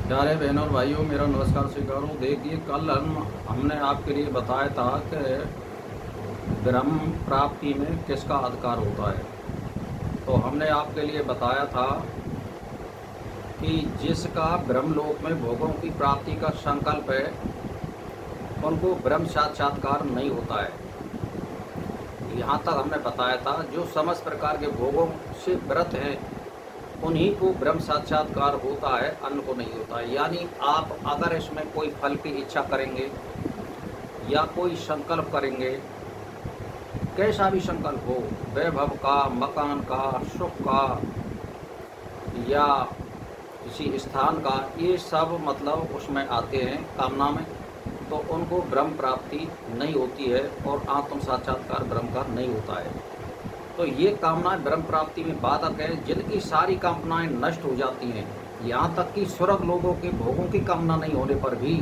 प्यारे बहनों और भाइयों, मेरा नमस्कार स्वीकार हूँ। देखिए, कल हमने आपके लिए बताया था कि ब्रह्म प्राप्ति में किसका अधिकार होता है। तो हमने आपके लिए बताया था कि जिसका ब्रह्मलोक में भोगों की प्राप्ति का संकल्प है, उनको ब्रह्म साक्षात्कार नहीं होता है। यहाँ तक हमने बताया था, जो समस्त प्रकार के भोगों से व्रत हैं, उन्हीं को ब्रह्म साक्षात्कार होता है, अन्य को नहीं होता है। यानी आप अगर इसमें कोई फल की इच्छा करेंगे या कोई संकल्प करेंगे, कैसा भी संकल्प हो, वैभव का, मकान का, सुख का या किसी स्थान का, ये सब मतलब उसमें आते हैं कामना में, तो उनको ब्रह्म प्राप्ति नहीं होती है और आत्म साक्षात्कार ब्रह्म का नहीं होता है। तो ये कामनाएं ब्रह्म प्राप्ति में बाधक है। जिनकी सारी कामनाएं नष्ट हो जाती हैं, यहाँ तक कि स्वर्ग लोगों के भोगों की कामना नहीं होने पर भी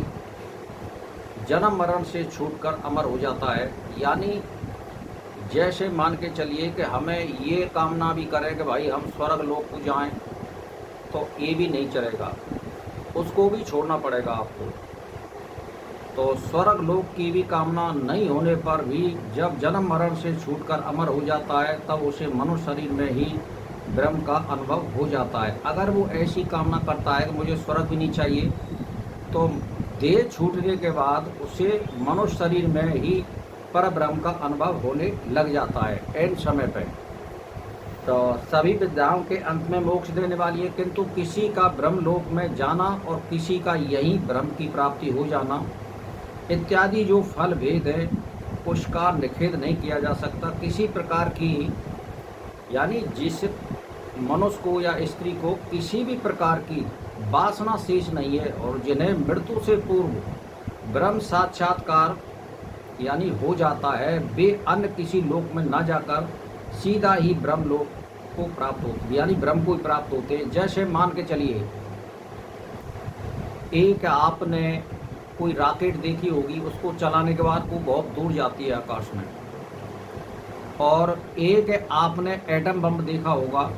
जन्म मरण से छूटकर अमर हो जाता है। यानी जैसे मान के चलिए कि हमें ये कामना भी करें कि भाई हम स्वर्ग लोक को जाएं, तो ये भी नहीं चलेगा, उसको भी छोड़ना पड़ेगा आपको। तो स्वर्ग लोक की भी कामना नहीं होने पर भी जब जन्म मरण से छूटकर अमर हो जाता है, तब उसे मनुष्य शरीर में ही ब्रह्म का अनुभव हो जाता है। अगर वो ऐसी कामना करता है कि मुझे स्वर्ग भी नहीं चाहिए, तो देह छूटने के बाद उसे मनुष्य शरीर में ही पर ब्रह्म का अनुभव होने लग जाता है एंड समय पर। तो सभी विद्याओं के अंत में मोक्ष देने वाली है, किंतु किसी का ब्रह्म लोक में जाना और किसी का यही ब्रह्म की प्राप्ति हो जाना इत्यादि जो फल भेद है, उसका निषेध नहीं किया जा सकता किसी प्रकार की। यानी जिस मनुष्य को या स्त्री को किसी भी प्रकार की वासना शेष नहीं है और जिन्हें मृत्यु से पूर्व ब्रह्म साक्षात्कार यानी हो जाता है, वे अन्य किसी लोक में न जाकर सीधा ही ब्रह्म लोक को प्राप्त होते, यानी ब्रह्म को ही प्राप्त होते हैं। जैसे मान के चलिए, एक आपने कोई रॉकेट देखी होगी, उसको चलाने के बाद वो बहुत दूर जाती है आकाश में। और एक आपने एटम बम देखा होगा,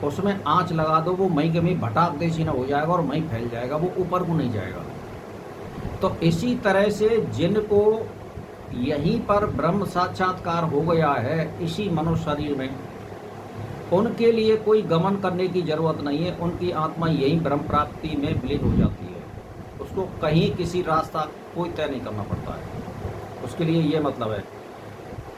उसमें आंच लगा दो, वो मई के मई भटाक दे सीना हो जाएगा और मई फैल जाएगा, वो ऊपर को नहीं जाएगा। तो इसी तरह से जिनको यहीं पर ब्रह्म साक्षात्कार हो गया है इसी मनुष्य शरीर में, उनके लिए कोई गमन करने की जरूरत नहीं है। उनकी आत्मा यही ब्रह्म प्राप्ति में विलीन हो जाती है, उसको कहीं किसी रास्ता कोई तय नहीं करना पड़ता है उसके लिए, ये मतलब है।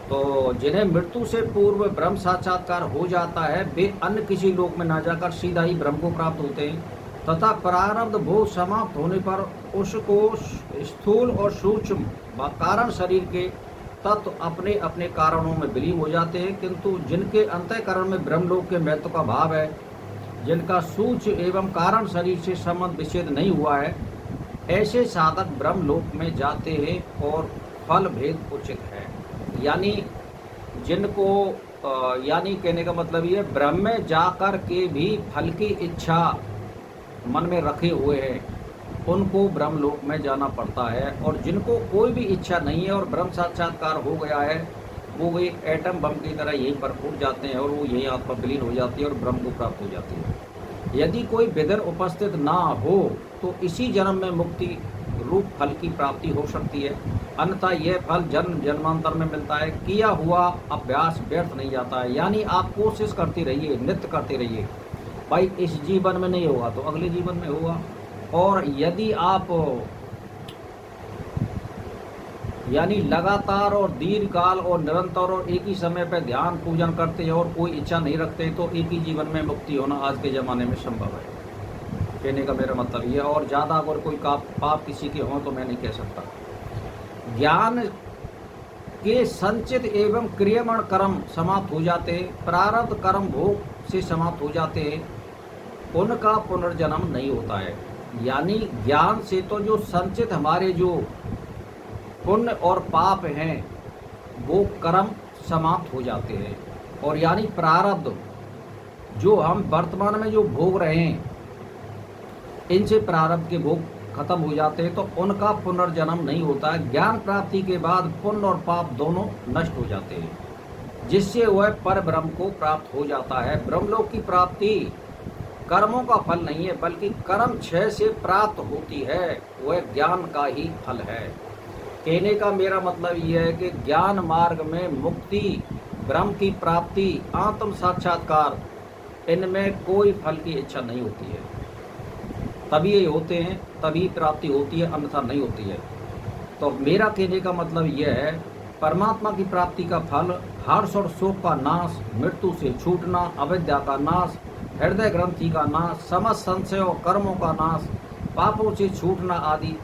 तो जिन्हें मृत्यु से पूर्व ब्रह्म साक्षात्कार हो जाता है, वे अन्य किसी लोक में ना जाकर सीधा ही ब्रह्म को प्राप्त होते हैं, तथा प्रारब्ध भोग समाप्त होने पर उसको स्थूल और सूक्ष्म व कारण शरीर के तत्व अपने अपने कारणों में विलीन हो जाते हैं। किंतु जिनके अंतःकरण में ब्रह्मलोक के महत्व का भाव है, जिनका सूक्ष्म एवं कारण शरीर से संबंध विच्छेद नहीं हुआ है, ऐसे साधक ब्रह्मलोक में जाते हैं और फल भेद उचित है। यानी जिनको यानी कहने का मतलब ये, ब्रह्म में जाकर के भी फल की इच्छा मन में रखे हुए हैं, उनको ब्रह्मलोक में जाना पड़ता है। और जिनको कोई भी इच्छा नहीं है और ब्रह्म साक्षात्कार हो गया है, वो एक एटम बम की तरह यहीं पर फूट जाते हैं और वो यहीं आत्मा विलीन हो जाती है और ब्रह्म को प्राप्त हो जाती है। यदि कोई विघ्न उपस्थित ना हो तो इसी जन्म में मुक्ति रूप फल की प्राप्ति हो सकती है, अन्यथा यह फल जन्म जन्मांतर में मिलता है। किया हुआ अभ्यास व्यर्थ नहीं जाता है। यानी आप कोशिश करते रहिए, नित्य करते रहिए, भाई इस जीवन में नहीं होगा तो अगले जीवन में होगा। और यदि आप यानी लगातार और दीर्घकाल और निरंतर और एक ही समय पर ध्यान पूजन करते हैं और कोई इच्छा नहीं रखते, तो एक ही जीवन में मुक्ति होना आज के ज़माने में संभव है, कहने का मेरा मतलब ये। और ज़्यादा अगर कोई पाप किसी के हों तो मैं नहीं कह सकता। ज्ञान के संचित एवं क्रियमण कर्म समाप्त हो जाते हैं, प्रारब्ध कर्म भोग से समाप्त हो जाते हैं, उनका पुनर्जन्म नहीं होता है। यानी ज्ञान से तो जो संचित हमारे जो पुण्य और पाप हैं, वो कर्म समाप्त हो जाते हैं। और यानी प्रारब्ध जो हम वर्तमान में जो भोग रहे हैं, इनसे प्रारब्ध के भोग खत्म हो जाते हैं, तो उनका पुनर्जन्म नहीं होता है। ज्ञान प्राप्ति के बाद पुण्य और पाप दोनों नष्ट हो जाते हैं, जिससे वह पर ब्रह्म को प्राप्त हो जाता है। ब्रह्मलोक की प्राप्ति कर्मों का फल नहीं है, बल्कि कर्म क्षय से प्राप्त होती है वह ज्ञान का ही फल है। कहने का मेरा मतलब यह है कि ज्ञान मार्ग में मुक्ति, ब्रह्म की प्राप्ति, आत्म साक्षात्कार, इनमें कोई फल की इच्छा नहीं होती है। तभी ये होते हैं, तभी प्राप्ति होती है, अन्यथा नहीं होती है। तो मेरा कहने का मतलब यह है, परमात्मा की प्राप्ति का फल हर्ष और शोक का नाश, मृत्यु से छूटना, अविद्या का नाश, हृदय ग्रंथि का नाश, समस्त संशय और कर्मों का नाश, पापों से छूटना आदि,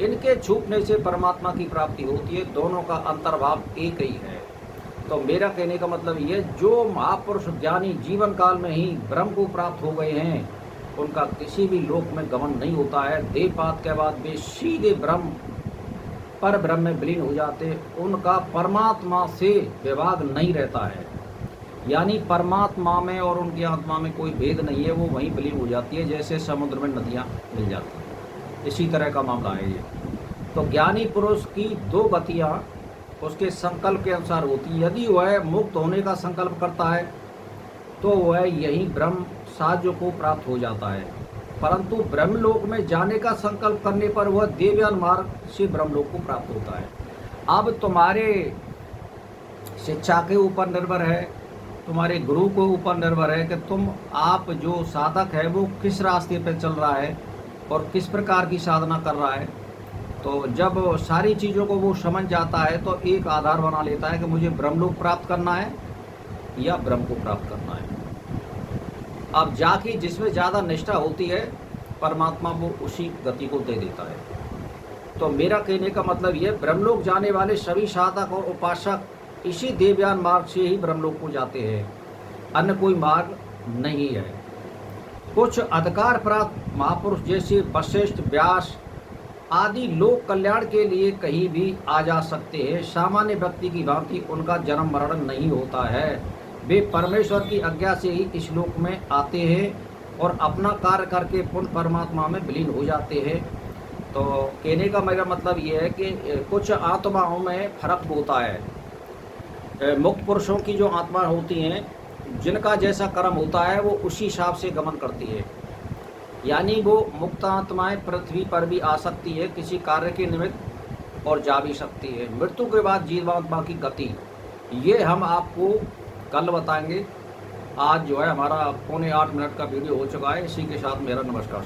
इनके छूटने से परमात्मा की प्राप्ति होती है। दोनों का अंतर्भाव एक ही है। तो मेरा कहने का मतलब ये, जो महापुरुष ज्ञानी जीवन काल में ही ब्रह्म को प्राप्त हो गए हैं, उनका किसी भी लोक में गमन नहीं होता है। देहपात के बाद वे सीधे ब्रह्म, पर ब्रह्म में विलीन हो जाते। उनका परमात्मा से विभाग नहीं रहता है, यानी परमात्मा में और उनकी आत्मा में कोई भेद नहीं है। वो वहीं विलीन हो जाती है, जैसे समुद्र में नदियाँ मिल जाती हैं, इसी तरह का मामला है ये। तो ज्ञानी पुरुष की दो गतियाँ उसके संकल्प के अनुसार होती है। यदि वह मुक्त होने का संकल्प करता है तो वह यही ब्रह्म साध्य को प्राप्त हो जाता है, परंतु ब्रह्मलोक में जाने का संकल्प करने पर वह देवयान मार्ग से ब्रह्मलोक को प्राप्त होता है। अब तुम्हारे शिक्षा के ऊपर निर्भर है, तुम्हारे गुरु के ऊपर निर्भर है कि आप जो साधक है वो किस रास्ते पर चल रहा है और किस प्रकार की साधना कर रहा है। तो जब सारी चीज़ों को वो समझ जाता है तो एक आधार बना लेता है कि मुझे ब्रह्मलोक प्राप्त करना है या ब्रह्म को प्राप्त करना है। अब जाके जिसमें ज़्यादा निष्ठा होती है, परमात्मा वो उसी गति को दे देता है। तो मेरा कहने का मतलब ये, ब्रह्मलोक जाने वाले सभी साधक और उपासक इसी देवयान मार्ग से ही ब्रह्मलोक को जाते हैं, अन्य कोई मार्ग नहीं है। कुछ अधिकार प्राप्त महापुरुष जैसे वशिष्ठ, व्यास आदि लोक कल्याण के लिए कहीं भी आ जा सकते हैं। सामान्य व्यक्ति की भांति उनका जन्म मरण नहीं होता है। वे परमेश्वर की आज्ञा से ही इस लोक में आते हैं और अपना कार्य करके पुनः परमात्मा में विलीन हो जाते हैं। तो कहने का मेरा मतलब ये है कि कुछ आत्माओं में फर्क होता है। मुक्त पुरुषों की जो आत्मा होती हैं, जिनका जैसा कर्म होता है वो उसी हिसाब से गमन करती है, यानी वो मुक्त आत्माएं पृथ्वी पर भी आ सकती है किसी कार्य के निमित्त और जा भी सकती है। मृत्यु के बाद जीवात्मा की गति, ये हम आपको कल बताएंगे। आज जो है हमारा 7:45 का वीडियो हो चुका है। इसी के साथ मेरा नमस्कार।